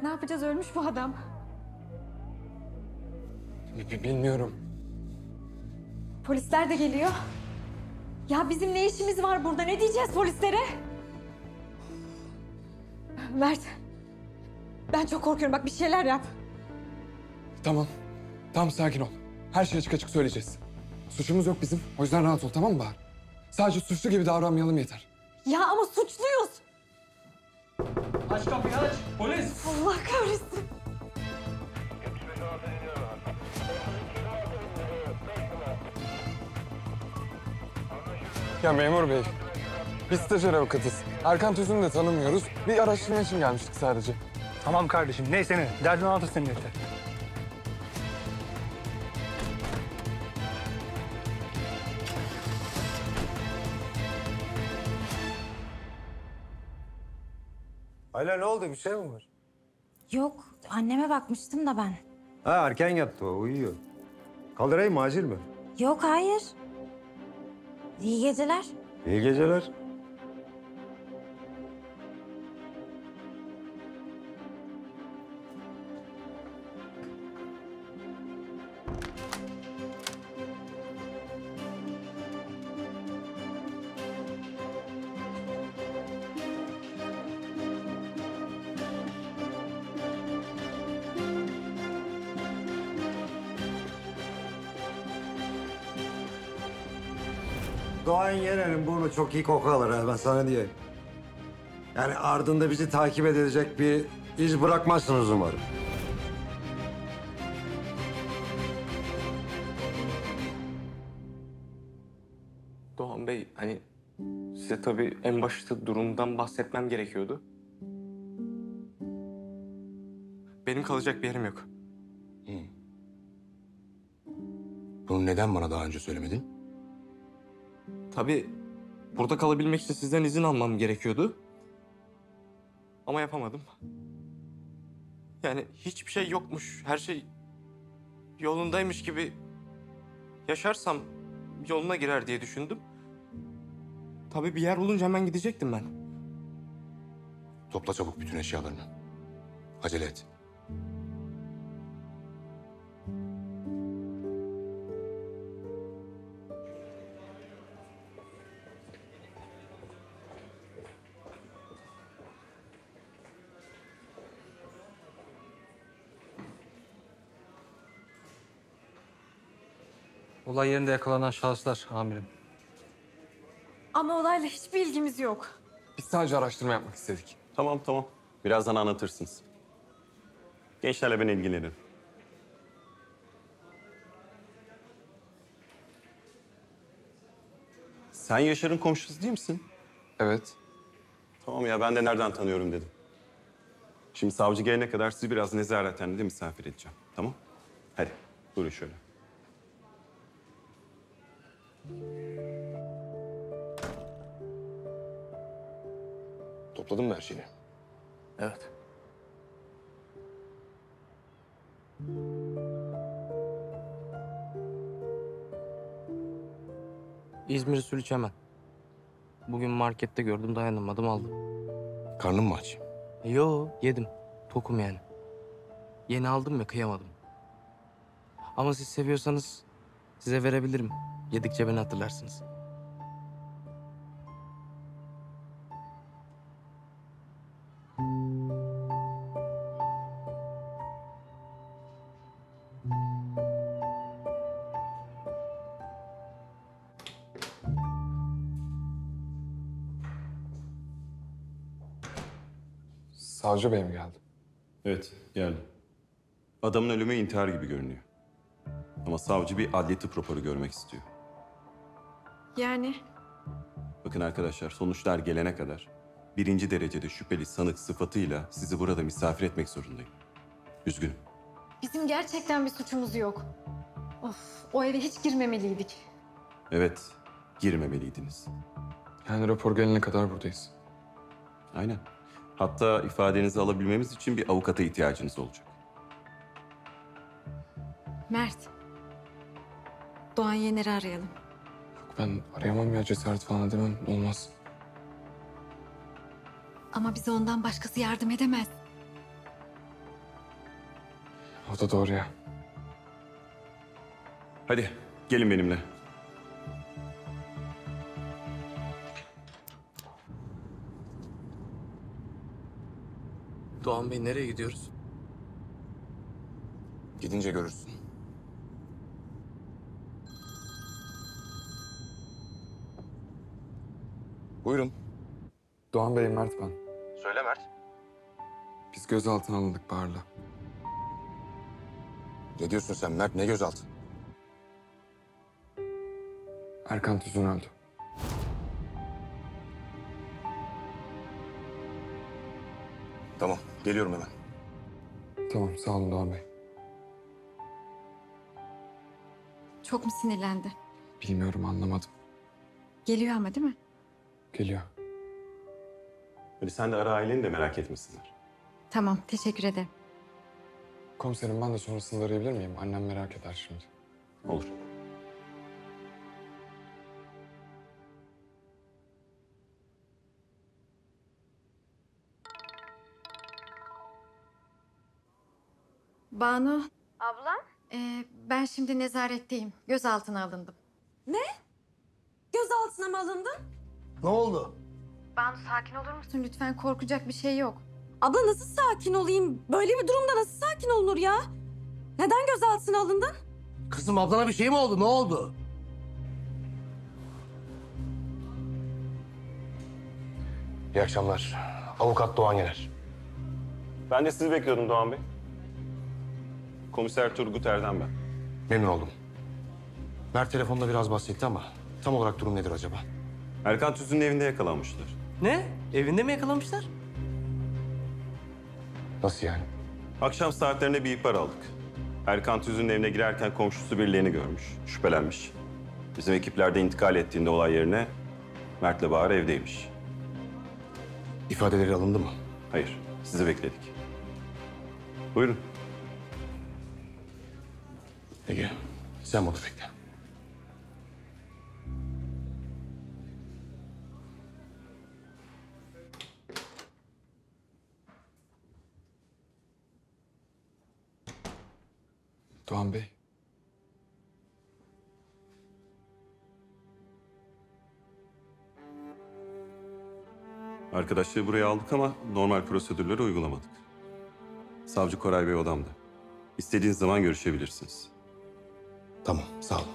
Mert ne yapacağız? Ölmüş bu adam. Bilmiyorum. Polisler de geliyor. Ya bizim ne işimiz var burada? Ne diyeceğiz polislere? Mert. Ben çok korkuyorum. Bak bir şeyler yap. Tamam. Tamam, sakin ol. Her şeyi açık açık söyleyeceğiz. Suçumuz yok bizim. O yüzden rahat ol, tamam mı Bahar? Sadece suçlu gibi davranmayalım yeter. Ya ama suçluyuz. Aç kapıyı aç. Polis. Allah kahretsin. Ya memur bey, biz stajyer avukatız. Erkan Tüzün'ü de tanımıyoruz. Bir araştırma için gelmiştik sadece. Tamam kardeşim. Neyse ne. Derdini anlatırsın yeter. Hala ne oldu? Bir şey mi var? Yok, anneme bakmıştım da ben. Ha erken yattı o. Uyuyor. Kaldırayım mı? Acil mi? Yok, hayır. İyi geceler. İyi geceler. Doğan Yener'in burnu çok iyi koku alır ha, ben sana diyeyim. Yani ardında bizi takip edecek bir iz bırakmazsınız umarım. Doğan Bey, hani size tabii en başta durumdan bahsetmem gerekiyordu. Benim kalacak bir yerim yok. Bunu neden bana daha önce söylemedin? Tabii burada kalabilmek için sizden izin almam gerekiyordu. Ama yapamadım. Yani hiçbir şey yokmuş, her şey yolundaymış gibi yaşarsam yoluna girer diye düşündüm. Tabii bir yer bulunca hemen gidecektim ben. Topla çabuk bütün eşyalarını. Acele et. Olay yerinde yakalanan şahıslar amirim. Ama olayla hiçbir ilgimiz yok. Biz sadece araştırma yapmak istedik. Tamam tamam. Birazdan anlatırsınız. Gençlerle ben ilgilenirim. Sen Yaşar'ın komşusu değil misin? Evet. Tamam ya, ben de nereden tanıyorum dedim. Şimdi savcı gelene kadar sizi biraz nezarethanede misafir edeceğim. Tamam? Hadi buyurun şöyle. Topladın mı her şeyini? Evet. İzmir usulü çemen. Bugün markette gördüm, dayanamadım, aldım. Karnın mı aç? Yo, yedim. Tokum yani. Yeni aldım ya, kıyamadım. Ama siz seviyorsanız size verebilirim. Yedikçe beni hatırlarsınız. Savcı bey mi geldi? Evet, geldim. Adamın ölümü intihar gibi görünüyor. Ama savcı bir adli tıp raporu görmek istiyor. Yani Bakın arkadaşlar, sonuçlar gelene kadar birinci derecede şüpheli sanık sıfatıyla sizi burada misafir etmek zorundayım. Üzgünüm. bizim gerçekten bir suçumuz yok. Of, o eve hiç girmemeliydik. Evet, girmemeliydiniz. Yani rapor gelene kadar buradayız. Aynen. Hatta ifadenizi alabilmemiz için bir avukata ihtiyacınız olacak. Mert. Doğan Yener'i arayalım. Yok, ben arayamam ya, cesaret falan edemem. Olmaz. Ama bize ondan başkası yardım edemez. O da doğru ya. Hadi gelin benimle. Doğan Bey nereye gidiyoruz? Gidince görürsün. Buyurun. Doğan Bey, Mert ben. Söyle Mert. Biz gözaltına alındık Bahar'la. Ne diyorsun sen Mert? Ne gözaltı? Erkan Tüzün öldü. Tamam, geliyorum hemen. Tamam, sağ olun Doğan Bey. Çok mu sinirlendi? Bilmiyorum, anlamadım. Geliyor ama değil mi? Geliyor. Hadi sen de ara aileni de merak etmesinler. Tamam, teşekkür ederim. Komiserim, ben de sonrasında arayabilir miyim? Annem merak eder şimdi. Olur. Banu. Abla? Ben şimdi nezaretteyim. Gözaltına alındım. Gözaltına mı alındın? Ne oldu? Banu sakin olur musun lütfen? Korkacak bir şey yok. Abla nasıl sakin olayım? Böyle bir durumda nasıl sakin olunur ya? Neden gözaltına alındın? Kızım ablana bir şey mi oldu? Ne oldu? İyi akşamlar. Avukat Doğan Yener. Ben de sizi bekliyordum Doğan Bey. Komiser Turgut Erdem ben. Memnun oldum. Mert telefonda biraz bahsetti ama tam olarak durum nedir acaba? Erkan Tüzün'ün evinde yakalanmışlar. Ne? Evinde mi yakalamışlar? Nasıl yani? Akşam saatlerinde bir ihbar aldık. Erkan Tüzün'ün evine girerken komşusu birilerini görmüş, şüphelenmiş. Bizim ekipler de intikal ettiğinde olay yerine Mert'le Bahar evdeymiş. İfadeleri alındı mı? Hayır, sizi bekledik. Buyurun. Ege, sen bunu bekle. Doğan Bey. Arkadaşlığı buraya aldık ama normal prosedürleri uygulamadık. Savcı Koray Bey odamda. İstediğiniz zaman görüşebilirsiniz. Tamam, sağ olun.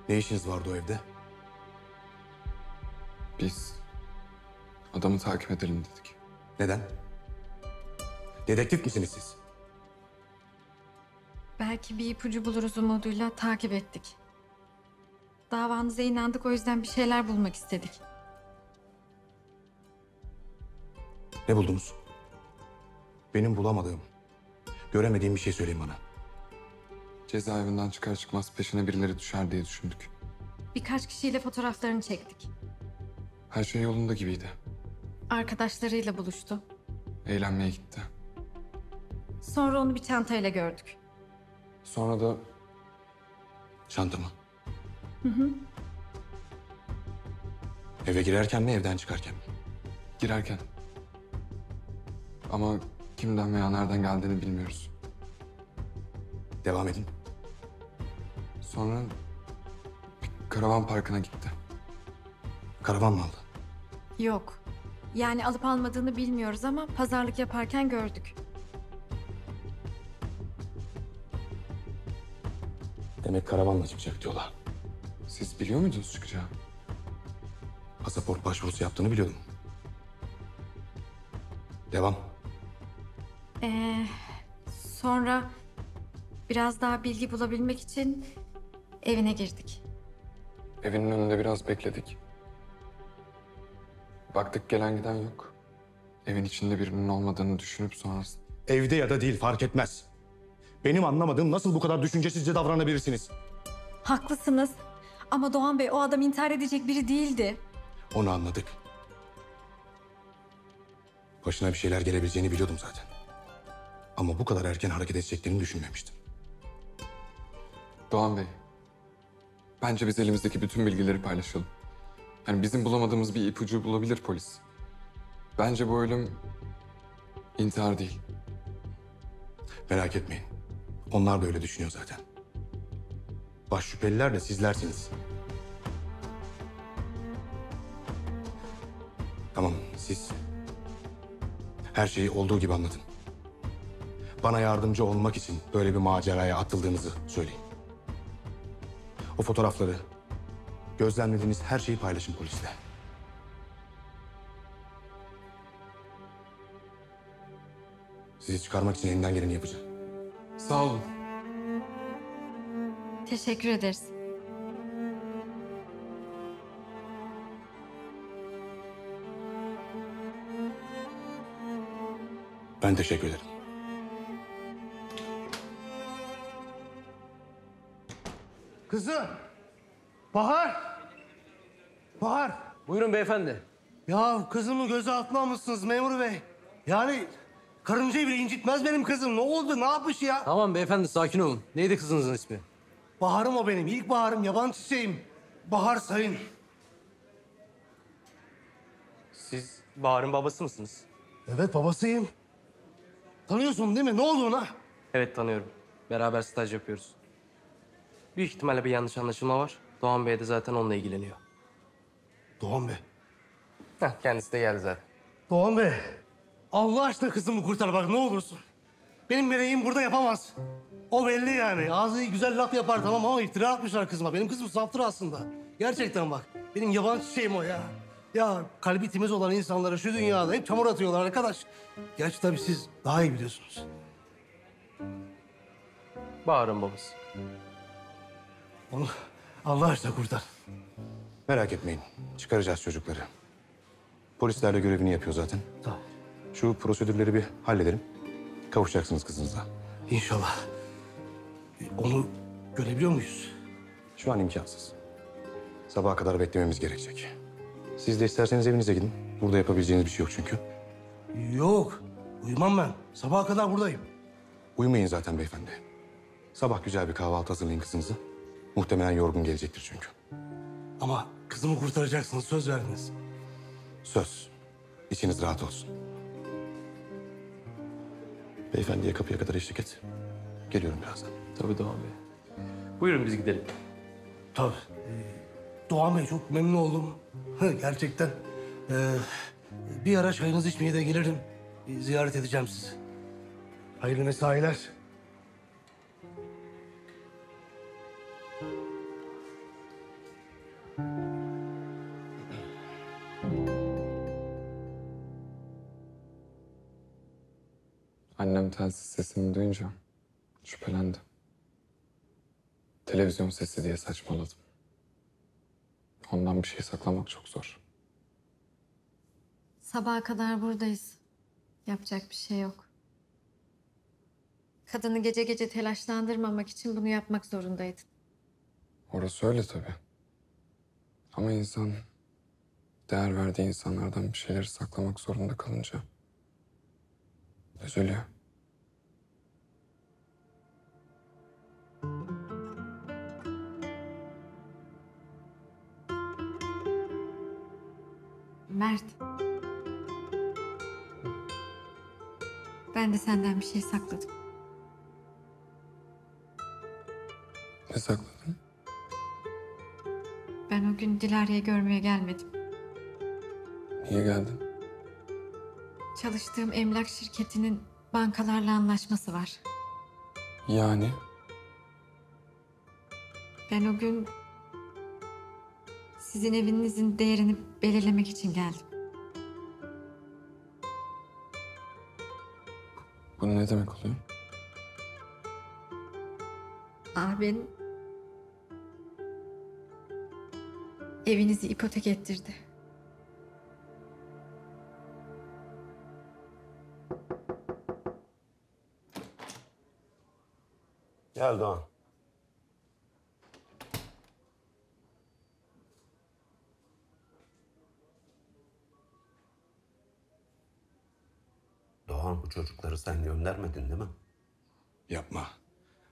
Ne işiniz vardı o evde? Biz adamı takip edelim dedik. Neden? Dedektif misiniz siz? Belki bir ipucu buluruz umuduyla takip ettik. Davanıza inandık, o yüzden bir şeyler bulmak istedik. Ne buldunuz? Benim bulamadığım, göremediğim bir şey söyleyin bana. Cezaevinden çıkar çıkmaz peşine birileri düşer diye düşündük. Birkaç kişiyle fotoğraflarını çektik. Her şey yolunda gibiydi. Arkadaşlarıyla buluştu. Eğlenmeye gitti. Sonra onu bir çantayla gördük. Sonra da Çanta mı? Eve girerken mi, evden çıkarken mi? girerken. Ama kimden veya nereden geldiğini bilmiyoruz. Devam edin. Sonra bir karavan parkına gitti. Karavan mı aldı? Yok. Yani alıp almadığını bilmiyoruz ama pazarlık yaparken gördük. Demek karavanla çıkacak diyorlar. Siz biliyor muydunuz çıkacağı? Pasaport başvurusu yaptığını biliyordum. Devam. Sonra biraz daha bilgi bulabilmek için evine girdik. Evinin önünde biraz bekledik. Baktık gelen giden yok. Evin içinde birinin olmadığını düşünüp sonrasında... Evde ya da değil fark etmez. Benim anlamadığım nasıl bu kadar düşüncesizce davranabilirsiniz? Haklısınız. Ama Doğan Bey, o adam intihar edecek biri değildi. Onu anladık. Başına bir şeyler gelebileceğini biliyordum zaten. Ama bu kadar erken hareket edeceklerini düşünmemiştim. Doğan Bey, bence biz elimizdeki bütün bilgileri paylaşalım. Yani bizim bulamadığımız bir ipucu bulabilir polis. Bence bu ölüm intihar değil. Merak etmeyin. Onlar da öyle düşünüyor zaten. Baş şüpheliler de sizlersiniz. Tamam, siz her şeyi olduğu gibi anlatın. Bana yardımcı olmak için böyle bir maceraya atıldığınızı söyleyin. O fotoğrafları, gözlemlediğiniz her şeyi paylaşın polisle. Sizi çıkarmak için elinden geleni yapacağım. Sağ olun. Teşekkür ederiz. Ben teşekkür ederim. Kızım. Bahar. Bahar. Buyurun beyefendi. Ya kızımı gözaltına almışsınız memur bey. Yani karıncayı bile incitmez benim kızım. Ne oldu? Ne yapmış ya? Tamam beyefendi sakin olun. Neydi kızınızın ismi? Baharım o benim. İlk baharım. Yaban çiçeğim. Bahar Sayın. Siz Bahar'ın babası mısınız? Evet babasıyım. Tanıyorsun değil mi? Ne oldu ona? Evet tanıyorum. Beraber staj yapıyoruz. Büyük ihtimalle bir yanlış anlaşılma var. Doğan Bey de zaten onunla ilgileniyor. Doğan Bey. Kendisi de geldi zaten. Doğan Bey. Allah aşkına kızımı kurtar bak ne olursun. Benim meleğim burada yapamaz. O belli yani. Ağzı güzel laf yapar tamam ama iftira atmışlar kızıma. Benim kızım saftır aslında. Gerçekten bak. Benim yaban çiçeğim o ya. Ya kalbi temiz olan insanlara şu dünyada hep çamur atıyorlar arkadaş. Gerçi tabii siz daha iyi biliyorsunuz. Bahar'ın babası. Onu Allah aşkına kurtar. Merak etmeyin. Çıkaracağız çocukları. Polisler de görevini yapıyor zaten. Tamam. Şu prosedürleri bir halledelim. Kavuşacaksınız kızınıza. İnşallah. Onu görebiliyor muyuz? Şu an imkansız. Sabaha kadar beklememiz gerekecek. Siz de isterseniz evinize gidin. Burada yapabileceğiniz bir şey yok çünkü. Yok. Uyumam ben. Sabaha kadar buradayım. Uyumayın zaten beyefendi. Sabah güzel bir kahvaltı hazırlayın kızınızı. Muhtemelen yorgun gelecektir çünkü. Ama kızımı kurtaracaksınız. Söz verdiniz. Söz. İçiniz rahat olsun. Beyefendiye kapıya kadar eşlik et. Geliyorum birazdan. Tabii Doğan Bey. Buyurun biz gidelim. Tabii. Doğan Bey çok memnun oldum. Gerçekten. Bir ara çayınızı içmeye de gelirim. Ziyaret edeceğim sizi. Hayırlı mesailer. Annem telsiz sesini duyunca şüphelendi. Televizyon sesi diye saçmaladım. Ondan bir şey saklamak çok zor. Sabaha kadar buradayız. Yapacak bir şey yok. Kadını gece gece telaşlandırmamak için bunu yapmak zorundaydın. Orası öyle tabii. Ama insan değer verdiği insanlardan bir şeyleri saklamak zorunda kalınca üzülüyor. Mert. Ben de senden bir şey sakladım. Ne sakladın? Ben o gün Dilara'yı görmeye gelmedim. Niye geldin? Çalıştığım emlak şirketinin bankalarla anlaşması var. Yani? Ben o gün sizin evinizin değerini belirlemek için geldim. Bu ne demek oluyor? Abin evinizi ipotek ettirdi. Gel Doğan. Doğan bu çocukları sen göndermedin değil mi? Yapma.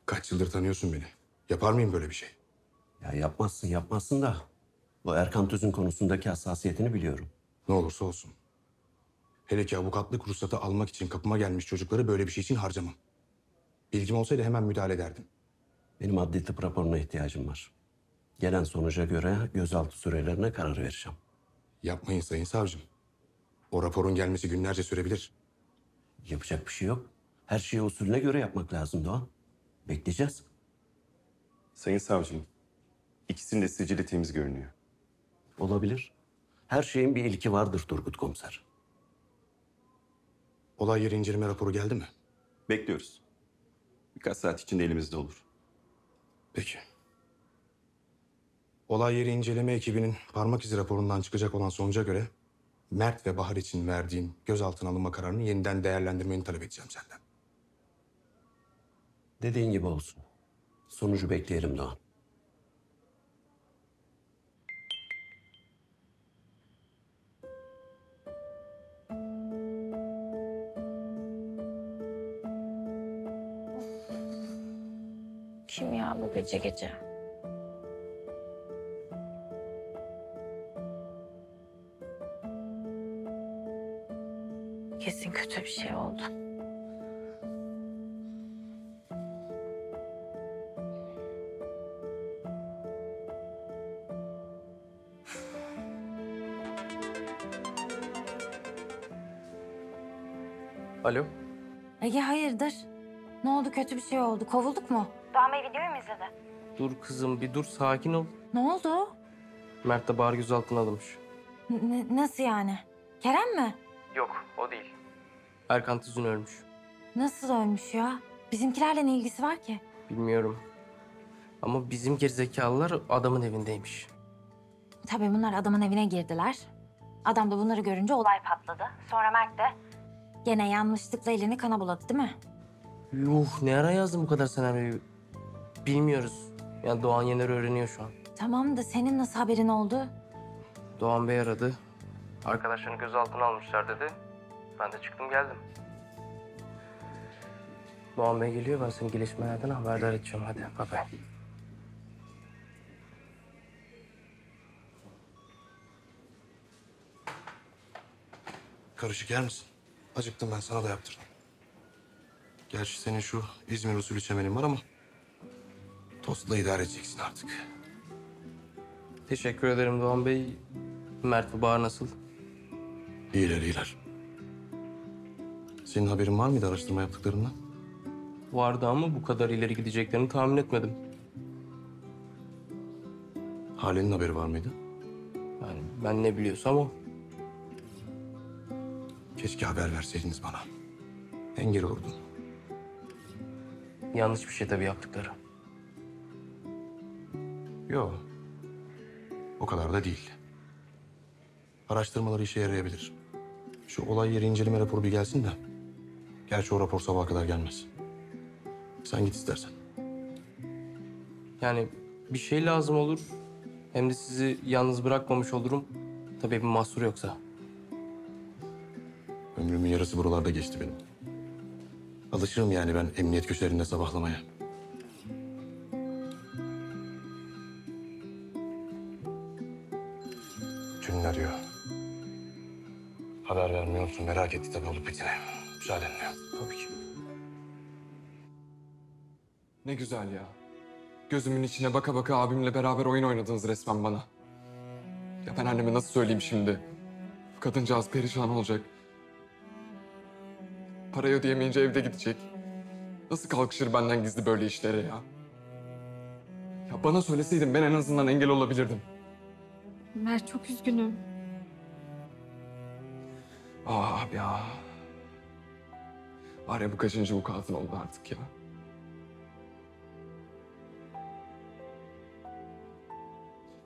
Kaç yıldır tanıyorsun beni. Yapar mıyım böyle bir şey? Ya yapmazsın da Bu Erkan Tüz'ün konusundaki hassasiyetini biliyorum. Ne olursa olsun. Hele ki avukatlık ruhsatı almak için kapıma gelmiş çocukları böyle bir şey için harcamam. Bilgim olsaydı hemen müdahale ederdim. Benim adli tıp raporuna ihtiyacım var. Gelen sonuca göre gözaltı sürelerine karar vereceğim. Yapmayın sayın savcım. O raporun gelmesi günlerce sürebilir. Yapacak bir şey yok. Her şeyi usulüne göre yapmak lazım Doğan. Bekleyeceğiz. Sayın savcım, ikisinin de sicili temiz görünüyor. Olabilir. Her şeyin bir ilki vardır Turgut Komiser. Olay yeri inceleme raporu geldi mi? Bekliyoruz. Birkaç saat içinde elimizde olur. Peki. Olay yeri inceleme ekibinin parmak izi raporundan çıkacak olan sonuca göre Mert ve Bahar için verdiğin gözaltına alınma kararını yeniden değerlendirmeni talep edeceğim senden. Dediğin gibi olsun. Sonucu bekleyelim Doğan. Kim ya bu gece gece? Kesin kötü bir şey oldu. Alo. Ege hayırdır? Ne oldu, kötü bir şey oldu? Kovulduk mu? Doğan Bey videoyu mu izledi? Dur kızım bir dur sakin ol. Ne oldu? Mert de Bahar gözaltına alınmış. Nasıl yani? Kerem mi? Yok o değil. Erkan Tüzün ölmüş. Nasıl ölmüş ya? Bizimkilerle ne ilgisi var ki? Bilmiyorum. Ama bizim gerizekalılar adamın evindeymiş. Tabii bunlar adamın evine girdiler. Adam da bunları görünce olay patladı. Sonra Mert de gene yanlışlıkla elini kana buladı değil mi? Yuh ne ara yazdın bu kadar senaryoyu? Bilmiyoruz. Yani Doğan Yener öğreniyor şu an. Tamam da senin nasıl haberin oldu? Doğan Bey aradı. Arkadaşlarını gözaltına almışlar dedi. Ben de çıktım geldim. Doğan Bey geliyor, ben seni gelişmelerden haberdar edeceğim. Hadi bay bay. Karışık yer misin? Acıktım ben, sana da yaptırdım. Gerçi senin şu İzmir usulü çemenin var ama tostla idare edeceksin artık. Teşekkür ederim Doğan Bey. Mert ve Bahar nasıl? İyiler iyiler. Senin haberin var mıydı araştırma yaptıklarından? Vardı ama bu kadar ileri gideceklerini tahmin etmedim. Hale'nin haberi var mıydı? Yani ben ne biliyorsam o. Keşke haber verseydiniz bana. Engel olurdum. Yanlış bir şey tabii yaptıkları. Yok. O kadar da değil. Araştırmaları işe yarayabilir. Şu olay yeri inceleme raporu bir gelsin de. Gerçi o rapor sabaha kadar gelmez. Sen git istersen. Yani bir şey lazım olur. Hem de sizi yalnız bırakmamış olurum. Tabii bir mahsur yoksa. Ömrümün yarısı buralarda geçti benim. Alışırım yani ben emniyet köşelerinde sabahlamaya. Tülin arıyor. Haber vermiyor musun? Merak etti tabii olup bitine. Müsaadenle. Tabii ki. Ne güzel ya. Gözümün içine baka baka abimle beraber oyun oynadınız resmen bana. Ya ben anneme nasıl söyleyeyim şimdi? Kadıncağız perişan olacak. Parayı ödeyemeyince evde gidecek. Nasıl kalkışır benden gizli böyle işlere ya? Ya bana söyleseydin ben en azından engel olabilirdim. Mert çok üzgünüm. Abi ya. Var ya bu kaçıncı vukuatın oldu artık ya.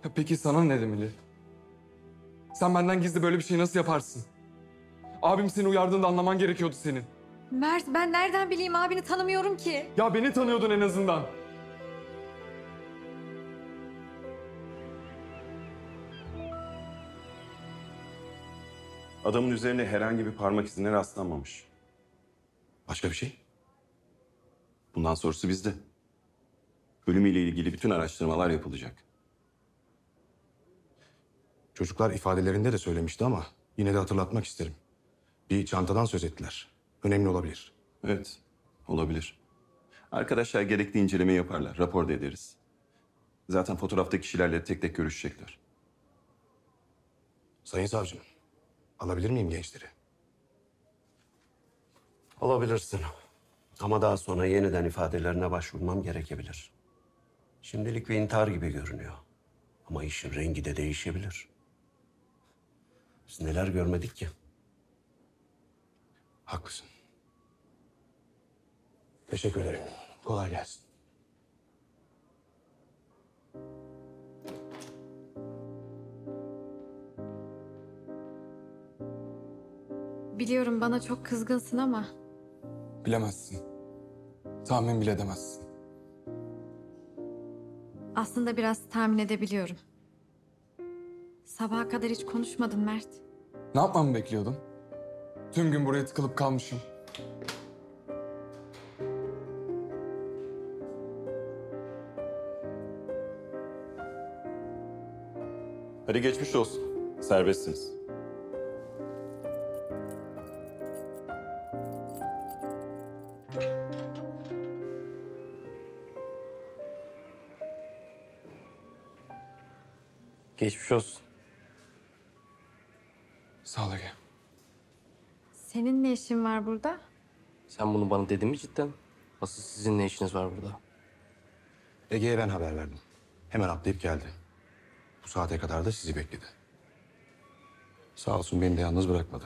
Ya peki sana ne demeli? Sen benden gizli böyle bir şey nasıl yaparsın? Abim seni uyardığında anlaman gerekiyordu senin. Mert ben nereden bileyim, abini tanımıyorum ki. Ya beni tanıyordun en azından. Adamın üzerine herhangi bir parmak izine rastlanmamış. Başka bir şey? Bundan sonrası bizde. Ölümüyle ilgili bütün araştırmalar yapılacak. Çocuklar ifadelerinde de söylemişti ama yine de hatırlatmak isterim. Bir çantadan söz ettiler. Önemli olabilir. Evet, olabilir. Arkadaşlar gerekli inceleme yaparlar, rapor da ederiz. Zaten fotoğraftaki kişilerle tek tek görüşecekler. Sayın savcım, alabilir miyim gençleri? Olabilirsin. Ama daha sonra yeniden ifadelerine başvurmam gerekebilir. Şimdilik bir intihar gibi görünüyor. Ama işin rengi de değişebilir. Biz neler görmedik ki? Haklısın. Teşekkür ederim. Kolay gelsin. Biliyorum bana çok kızgınsın ama Bilemezsin. Tahmin bile edemezsin. aslında biraz tahmin edebiliyorum. Sabaha kadar hiç konuşmadın Mert. Ne yapmamı bekliyordun? Tüm gün buraya tıkılıp kalmışım. Hadi geçmiş olsun. Serbestsiniz. Geçmiş olsun. Sağ ol Ege. Senin ne işin var burada? Sen bunu bana dedin mi cidden? Asıl sizin ne işiniz var burada? Ege'ye ben haber verdim. Hemen atlayıp geldi. Bu saate kadar da sizi bekledi. Sağ olsun beni de yalnız bırakmadı.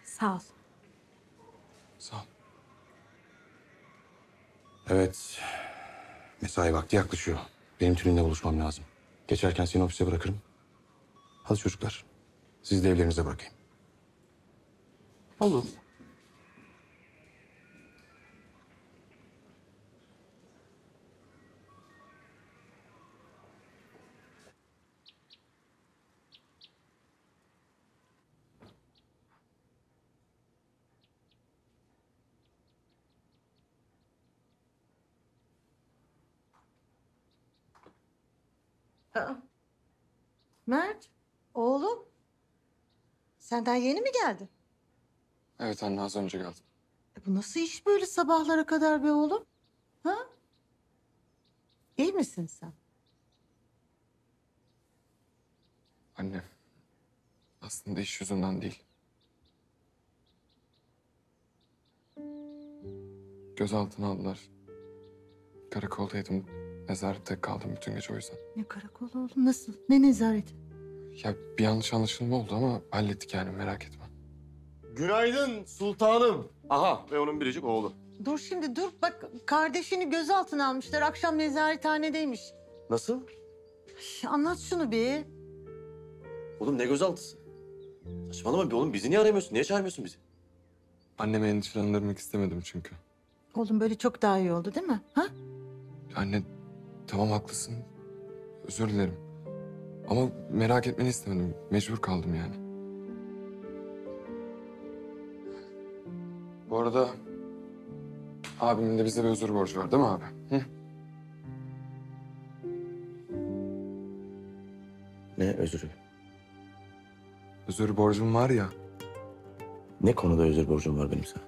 Sağ ol. Sağ ol. Evet. Mesai vakti yaklaşıyor. Benim Tülin'le buluşmam lazım. Geçerken seni ofise bırakırım. Hadi çocuklar. Siz de evlerinize bırakayım. Olur. Mert, oğlum. Sen daha yeni mi geldin? Evet anne, az önce geldim. Bu nasıl iş böyle sabahlara kadar be oğlum? Ha? İyi misin sen? Anne, aslında iş yüzünden değil. Gözaltına aldılar. Karakoldaydım. Nezarette kaldım bütün gece o yüzden. Ne karakolu oğlum, nasıl? Ne nezareti? Ya bir yanlış anlaşılma oldu ama hallettik yani, merak etme. Günaydın sultanım. Aha ve onun biricik oğlu. Dur şimdi dur. Bak kardeşini gözaltına almışlar. Akşam nezarethanedeymiş. Nasıl? Anlat şunu bir. Oğlum ne gözaltısı? Saçmalama bir oğlum, bizi niye aramıyorsun? Niye çağırmıyorsun bizi? Annemi endişelendirmek istemedim çünkü. Oğlum böyle çok daha iyi oldu değil mi? Ha? Anne, tamam haklısın. Özür dilerim. Ama merak etmeni istemedim. Mecbur kaldım yani. Bu arada abimin de bize bir özür borcu var değil mi abi? Hı? Ne özürü? Özür borcum var ya. Ne konuda özür borcum var benim sana?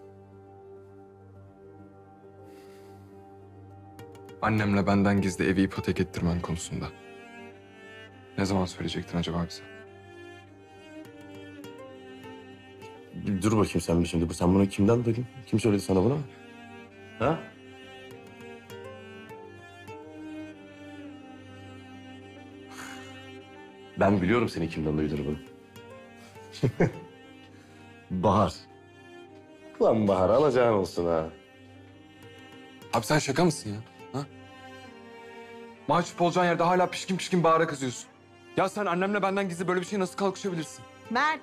Annemle benden gizli evi ipotek ettirmen konusunda. Ne zaman söyleyecektin acaba bize? Bir dur bakayım sen bir şimdi. Sen bunu kimden duydun? Kim söyledi sana bunu? Ha? Ben biliyorum seni kimden duyduğunu bunu. Bahar. Ulan Bahar, alacağın olsun ha. Abi sen şaka mısın ya? Ha? Mahcup olacağın yerde hala pişkin pişkin Bahar'a kızıyorsun. Ya sen annemle benden gizli böyle bir şey nasıl kalkışabilirsin? Mert.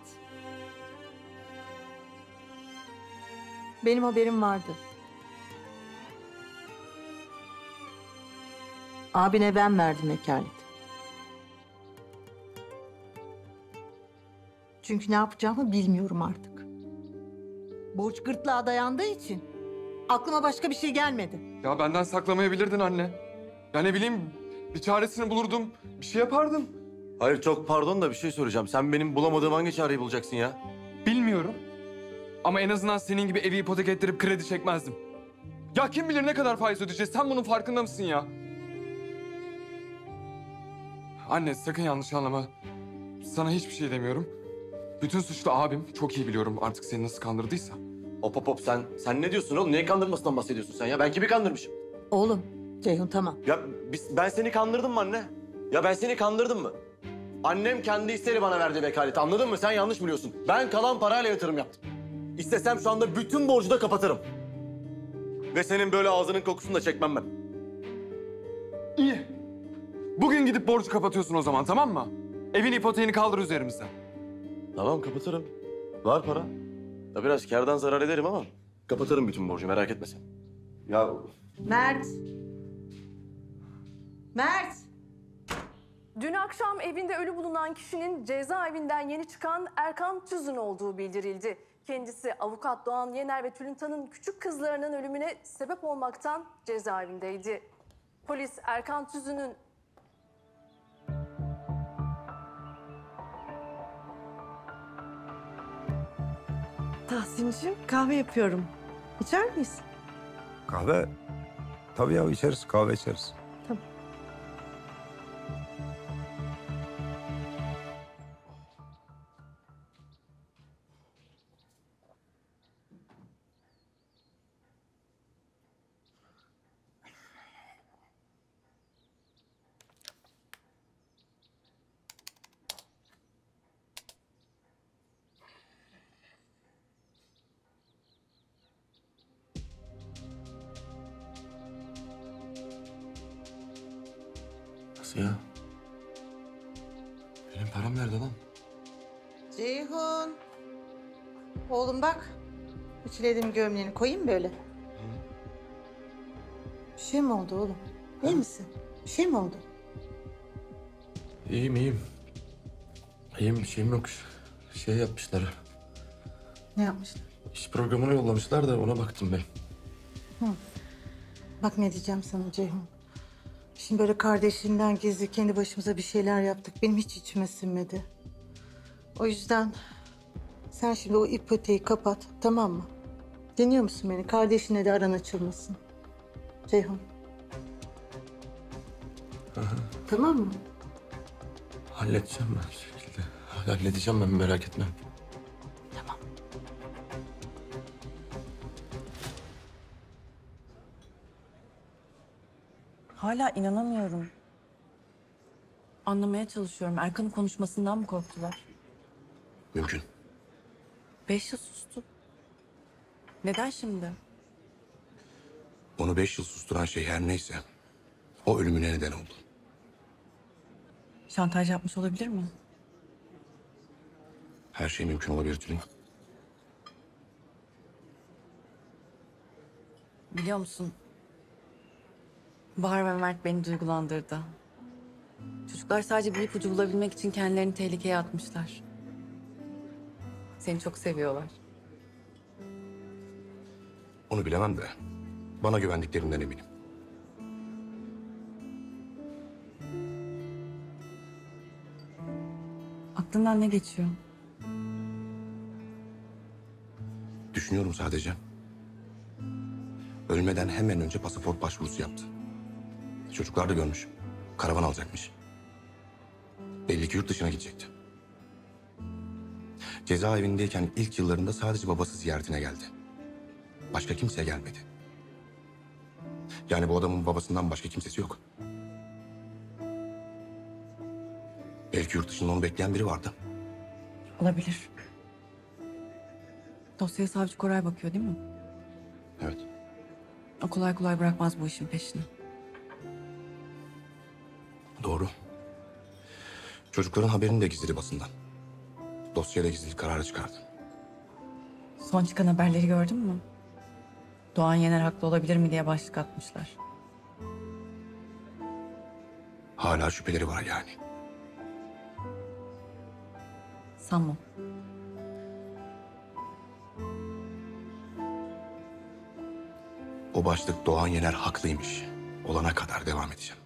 Benim haberim vardı. Abine ben verdim vekaleti. Çünkü ne yapacağımı bilmiyorum artık. Borç gırtlağa dayandığı için aklıma başka bir şey gelmedi. Ya benden saklamayabilirdin anne. Ya ne bileyim, Bir çaresini bulurdum, bir şey yapardım. Hayır çok pardon da bir şey soracağım. Sen benim bulamadığım hangi çareyi bulacaksın ya? Bilmiyorum. Ama en azından senin gibi evi ipotek ettirip kredi çekmezdim. Ya kim bilir ne kadar faiz ödeyeceğiz? Sen bunun farkında mısın ya? Anne sakın yanlış anlama. Sana hiçbir şey demiyorum. Bütün suçlu abim. Çok iyi biliyorum artık seni nasıl kandırdıysa. Hop sen ne diyorsun oğlum? Neyi kandırmasından bahsediyorsun sen ya? Ben kimi kandırmışım? Oğlum, Ceyhun tamam. Ya ben seni kandırdım mı anne? Ya ben seni kandırdım mı? Annem kendi isteğiyle bana verdi vekaleti, anladın mı? Sen yanlış biliyorsun. Ben kalan parayla yatırım yaptım. İstesem şu anda bütün borcu da kapatırım. Ve senin böyle ağzının kokusunu da çekmem ben. İyi. Bugün gidip borcu kapatıyorsun o zaman, tamam mı? Evin ipoteğini kaldır üzerimizden. Tamam kapatırım. Var para. Ya biraz kârdan zarar ederim ama kapatırım bütün borcu, merak etme sen. Ya Mert. Mert. Dün akşam evinde ölü bulunan kişinin cezaevinden yeni çıkan Erkan Tüzün olduğu bildirildi. Kendisi avukat Doğan Yener ve Tülin küçük kızlarının ölümüne sebep olmaktan cezaevindeydi. Polis Erkan Tüzün'ün Tahsin'cim kahve yapıyorum. İçer miyiz? Kahve? Tabii ya içeriz, kahve içeriz. nasıl ya? Benim param nerede lan? Ceyhun. Oğlum bak. Ütüledim gömleğini koyayım böyle. Bir şey mi oldu oğlum? İyi misin? Bir şey mi oldu? İyiyim. İyiyim, bir şeyim yok. Şey yapmışlar. Ne yapmışlar? İş programını yollamışlar da ona baktım ben. Bak ne diyeceğim sana Ceyhun. Şimdi böyle kardeşinden gizli kendi başımıza bir şeyler yaptık. Benim hiç içime sinmedi. O yüzden sen şimdi o ipoteği kapat, tamam mı? Dinliyor musun beni? Kardeşinle de aran açılmasın. Ceyhun. Tamam mı? Halledeceğim ben bir şekilde. Halledeceğim ben, merak etme. Hala inanamıyorum. Anlamaya çalışıyorum. Erkan'ın konuşmasından mı korktular? Mümkün. 5 yıl sustu. Neden şimdi? Onu 5 yıl susturan şey her neyse o ölümüne neden oldu. Şantaj yapmış olabilir mi? Her şey mümkün olabilir Tülin. Biliyor musun? Bahar ve Mert beni duygulandırdı. Çocuklar sadece bir ipucu bulabilmek için kendilerini tehlikeye atmışlar. Seni çok seviyorlar. Onu bilemem de bana güvendiklerinden eminim. Aklından ne geçiyor? Düşünüyorum sadece. Ölmeden hemen önce pasaport başvurusu yaptı. Çocuklar da görmüş. Karavan alacakmış. Belli ki yurt dışına gidecekti. Cezaevindeyken ilk yıllarında sadece babası ziyaretine geldi. Başka kimse gelmedi. Yani bu adamın babasından başka kimsesi yok. Belki yurt dışında onu bekleyen biri vardı. Olabilir. Dosyaya savcı Koray bakıyor değil mi? Evet. O kolay kolay bırakmaz bu işin peşini. Doğru. Çocukların haberini de gizledi basından. Dosyada gizlilik kararı çıkardı. Son çıkan haberleri gördün mü? Doğan Yener haklı olabilir mi diye başlık atmışlar. Hala şüpheleri var yani. Sanmam. O başlık Doğan Yener haklıymış olana kadar devam edeceğim.